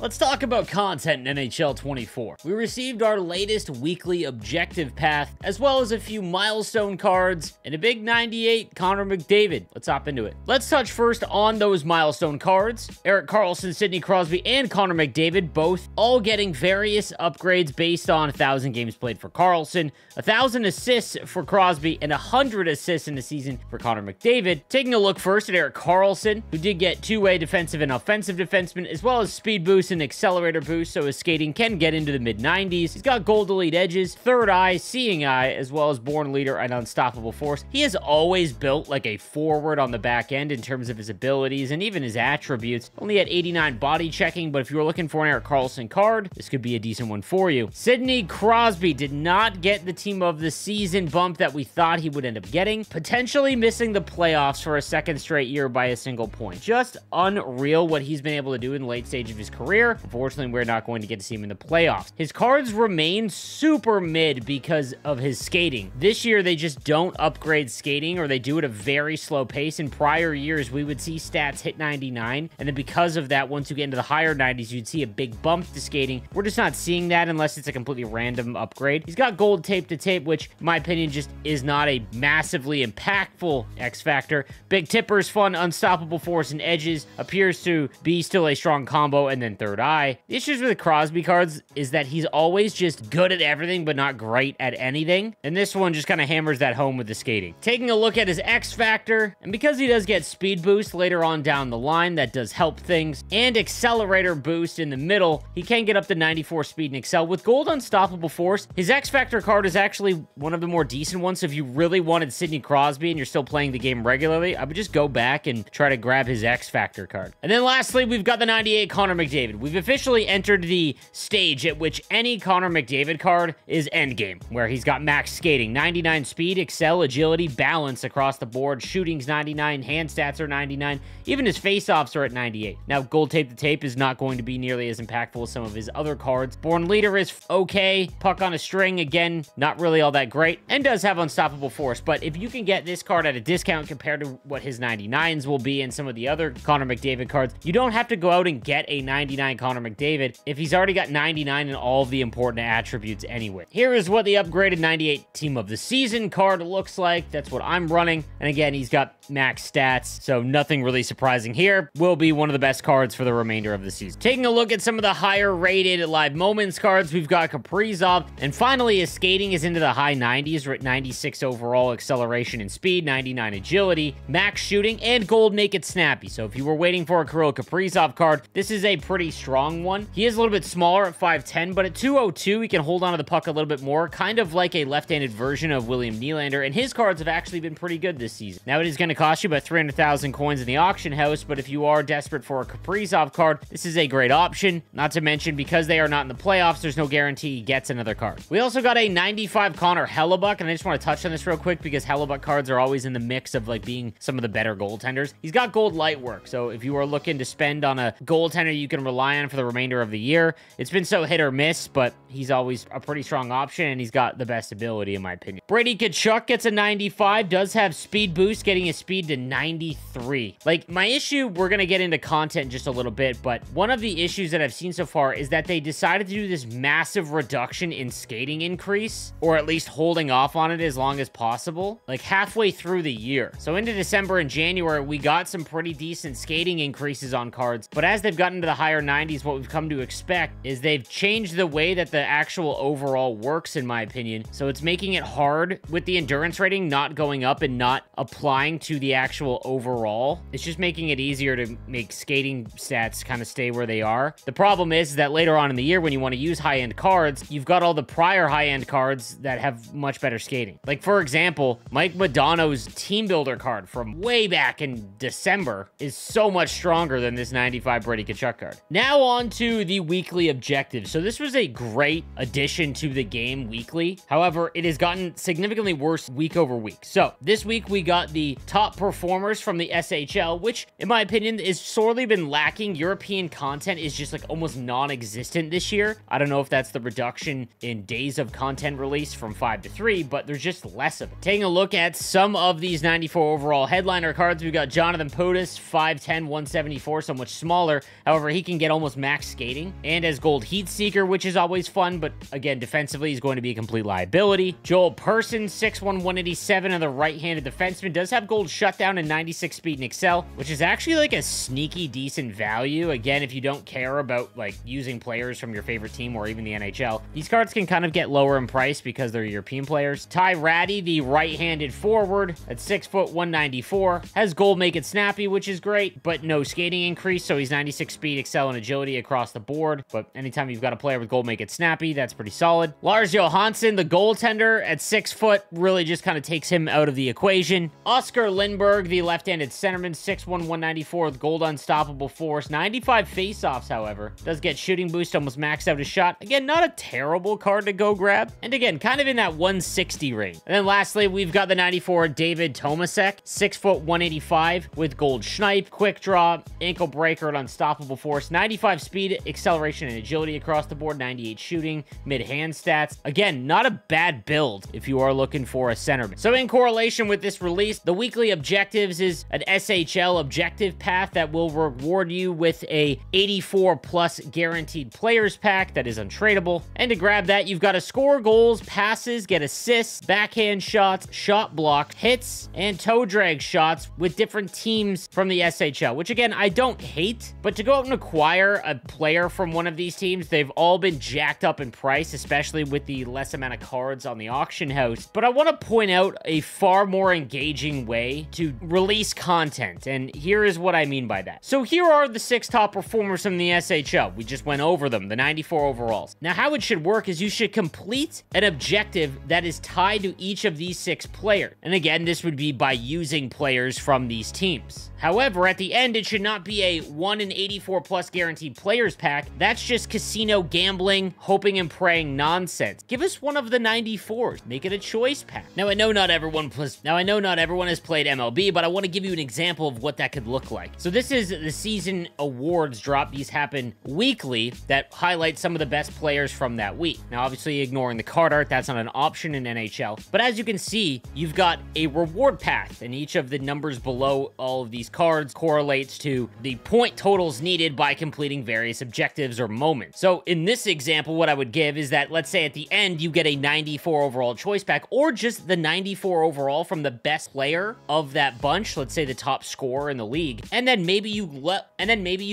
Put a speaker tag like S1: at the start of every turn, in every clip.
S1: Let's talk about content in NHL 24. We received our latest weekly objective path, as well as a few milestone cards and a big 98 Connor McDavid. Let's hop into it. Let's touch first on those milestone cards. Erik Karlsson, Sidney Crosby, and Connor McDavid both all getting various upgrades based on 1,000 games played for Karlsson, 1,000 assists for Crosby, and 100 assists in the season for Connor McDavid. Taking a look first at Erik Karlsson, who did get two-way defensive and offensive defenseman, as well as speed boost and accelerator boost, so his skating can get into the mid-90s. He's got gold elite edges, third eye, seeing eye, as well as born leader and unstoppable force. He has always built like a forward on the back end in terms of his abilities and even his attributes. Only at 89 body checking, but if you were looking for an Erik Karlsson card, this could be a decent one for you. Sidney Crosby did not get the team of the season bump that we thought he would end up getting, potentially missing the playoffs for a second straight year by a single point. Just unreal what he's been able to do in the late stage of his career. Unfortunately, we're not going to get to see him in the playoffs. His cards remain super mid because of his skating. This year, they just don't upgrade skating, or they do it at a very slow pace. In prior years, we would see stats hit 99, and then because of that, once you get into the higher 90s, you'd see a big bump to skating. We're just not seeing that unless it's a completely random upgrade. He's got gold tape to tape, which, in my opinion, just is not a massively impactful X factor. Big tippers, fun, unstoppable force, and edges appears to be still a strong combo, and then third eye. The issues with the Crosby cards is that he's always just good at everything, but not great at anything. And this one just kind of hammers that home with the skating. Taking a look at his X factor, and because he does get speed boost later on down the line, that does help things, and accelerator boost in the middle, he can get up to 94 speed and excel. With gold unstoppable force, his X factor card is actually one of the more decent ones. So if you really wanted Sidney Crosby and you're still playing the game regularly, I would just go back and try to grab his X factor card. And then lastly, we've got the 98 Connor McDavid. We've officially entered the stage at which any Connor McDavid card is endgame, where he's got max skating, 99 speed, excel, agility, balance across the board, shooting's 99, hand stats are 99, even his face-offs are at 98. Now, gold tape to tape is not going to be nearly as impactful as some of his other cards. Born leader is okay, puck on a string, again, not really all that great, and does have unstoppable force, but if you can get this card at a discount compared to what his 99s will be and some of the other Connor McDavid cards, you don't have to go out and get a 99 Connor McDavid if he's already got 99 in all of the important attributes anyway. Here is what the upgraded 98 team of the season card looks like. That's what I'm running, and again, he's got max stats, so nothing really surprising here. Will be one of the best cards for the remainder of the season. Taking a look at some of the higher rated live moments cards, we've got Kaprizov, and finally his skating is into the high 90s. We're at 96 overall acceleration and speed, 99 agility, max shooting, and gold make it snappy. So if you were waiting for a Kirill Kaprizov card, this is a pretty strong one. He is a little bit smaller at 5'10", but at 202, he can hold on to the puck a little bit more, kind of like a left-handed version of William Nylander, and his cards have actually been pretty good this season. Now, it is going to cost you about 300,000 coins in the auction house, but if you are desperate for a Kaprizov card, this is a great option. Not to mention, because they are not in the playoffs, there's no guarantee he gets another card. We also got a 95 Connor Hellebuyck, and I just want to touch on this real quick because Hellebuyck cards are always in the mix of like being some of the better goaltenders. He's got gold light work, so if you are looking to spend on a goaltender you can rely on for the remainder of the year, it's been so hit or miss, but he's always a pretty strong option, and he's got the best ability in my opinion. Brady Tkachuk gets a 95, does have speed boost, getting his speed to 93. Like, my issue, we're going to get into content just a little bit, but one of the issues that I've seen so far is that they decided to do this massive reduction in skating increase, or at least holding off on it as long as possible, like halfway through the year. So into December and January, we got some pretty decent skating increases on cards, but as they've gotten to the higher 90s, what we've come to expect is they've changed the way that the actual overall works, in my opinion. So it's making it hard with the endurance rating not going up and not applying to the actual overall. It's just making it easier to make skating stats kind of stay where they are. The problem is that later on in the year, when you want to use high-end cards, you've got all the prior high-end cards that have much better skating. Like, for example, Mike Modano's Team Builder card from way back in December is so much stronger than this 95 Brady Tkachuk card. Now on to the weekly objectives. So this was a great addition to the game weekly. However, it has gotten significantly worse week over week. So this week we got the top performers from the SHL, which in my opinion is sorely been lacking. European content is just like almost non-existent this year. I don't know if that's the reduction in days of content release from 5 to 3, but there's just less of it. Taking a look at some of these 94 overall headliner cards, we've got Jonathan Potus, 5'10", 174, so much smaller. However, he can get get almost max skating, and as gold heat seeker, which is always fun, but again, defensively, he's going to be a complete liability. Joel Person, 6'1", 187, and the right-handed defenseman, does have gold shutdown and 96 speed and excel, which is actually like a sneaky decent value. Again, if you don't care about like using players from your favorite team or even the NHL, these cards can kind of get lower in price because they're European players. Ty Ratty, the right-handed forward at 6 foot 194, has gold make it snappy, which is great, but no skating increase, so he's 96 speed, excel, and agility across the board. But anytime you've got a player with gold make it snappy, that's pretty solid. Lars Johansson, the goaltender at 6 foot, really just kind of takes him out of the equation. Oscar Lindberg, the left-handed centerman, 6'1", 194 with gold unstoppable force. 95 face-offs, however. Does get shooting boost, almost maxed out his shot. Again, not a terrible card to go grab. And again, kind of in that 160 range. And then lastly, we've got the 94 David Tomasek, 6 foot 185 with gold schnipe, quick draw, ankle breaker, and unstoppable force. 95 speed, acceleration, and agility across the board. 98 shooting, mid-hand stats. Again, not a bad build if you are looking for a centerman. So in correlation with this release, the weekly objectives is an SHL objective path that will reward you with a 84 plus guaranteed players pack that is untradeable. And to grab that, you've got to score goals, passes, get assists, backhand shots, shot block, hits, and toe drag shots with different teams from the SHL, which again, I don't hate, but to go out and acquire a player from one of these teams, they've all been jacked up in price, especially with the less amount of cards on the auction house. But I want to point out a far more engaging way to release content, and here is what I mean by that. So here are the 6 top performers from the SHL. We just went over them, the 94 overalls. Now, how it should work is you should complete an objective that is tied to each of these 6 players. And again, this would be by using players from these teams. However, at the end, it should not be a 1 in 84 plus guaranteed players pack. That's just casino gambling, hoping and praying nonsense. Give us one of the 94s. Make it a choice pack. Now, I know not everyone has played MLB, but I want to give you an example of what that could look like. So this is the season awards drop. These happen weekly that highlight some of the best players from that week. Now, obviously, ignoring the card art, that's not an option in NHL. But as you can see, you've got a reward path, and each of the numbers below all of these cards correlates to the point totals needed by completing various objectives or moments. So in this example, what I would give is that, let's say at the end, you get a 94 overall choice pack, or just the 94 overall from the best player of that bunch, let's say the top scorer in the league, and then maybe you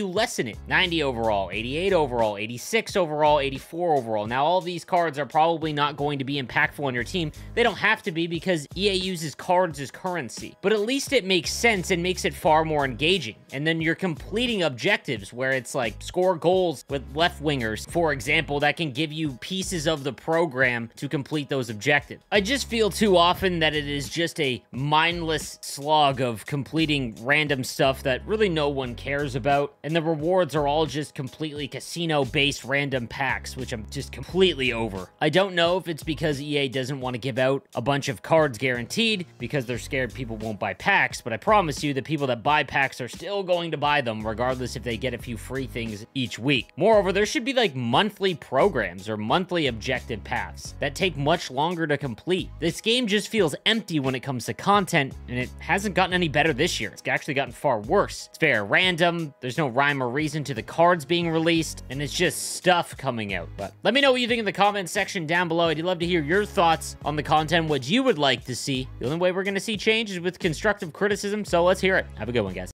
S1: lessen it. 90 overall, 88 overall, 86 overall, 84 overall. Now, all these cards are probably not going to be impactful on your team. They don't have to be because EA uses cards as currency, but at least it makes sense and makes it far more engaging. And then you're completing objectives where it's like score goals with left wingers, for example, that can give you pieces of the program to complete those objectives. I just feel too often that it is just a mindless slog of completing random stuff that really no one cares about, and the rewards are all just completely casino-based random packs, which I'm just completely over. I don't know if it's because EA doesn't want to give out a bunch of cards guaranteed because they're scared people won't buy packs, but I promise you the people that buy packs are still going to buy them regardless if they get a few free things each week. Moreover, there should be like monthly programs or monthly objective paths that take much longer to complete. This game just feels empty when it comes to content, and it hasn't gotten any better this year. It's actually gotten far worse. It's very random, there's no rhyme or reason to the cards being released, and it's just stuff coming out. But let me know what you think in the comment section down below. I'd love to hear your thoughts on the content, what you would like to see. The only way we're going to see change is with constructive criticism, so let's hear it. Have a good one, guys.